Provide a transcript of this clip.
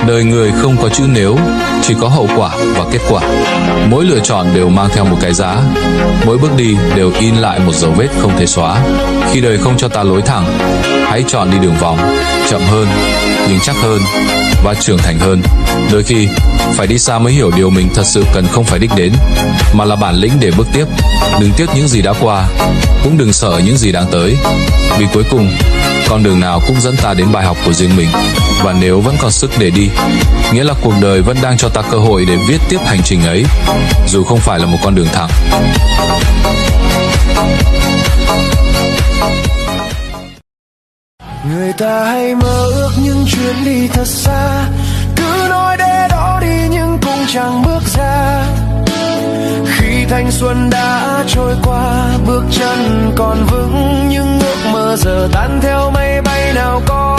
Đời người không có chữ nếu, chỉ có hậu quả và kết quả. Mỗi lựa chọn đều mang theo một cái giá, mỗi bước đi đều in lại một dấu vết không thể xóa. Khi đời không cho ta lối thẳng, hãy chọn đi đường vòng, chậm hơn, nhưng chắc hơn và trưởng thành hơn. Đôi khi, phải đi xa mới hiểu điều mình thật sự cần không phải đích đến, mà là bản lĩnh để bước tiếp. Đừng tiếc những gì đã qua, cũng đừng sợ những gì đang tới. Vì cuối cùng, con đường nào cũng dẫn ta đến bài học của riêng mình. Và nếu vẫn còn sức để đi, nghĩa là cuộc đời vẫn đang cho ta cơ hội để viết tiếp hành trình ấy, dù không phải là một con đường thẳng. Người ta hay mơ ước những chuyến đi thật xa, cứ nói đến đó đi nhưng cũng chẳng bước ra. Khi thanh xuân đã trôi qua, bước chân còn vững, nhưng ước mơ giờ tan theo mây bay nào có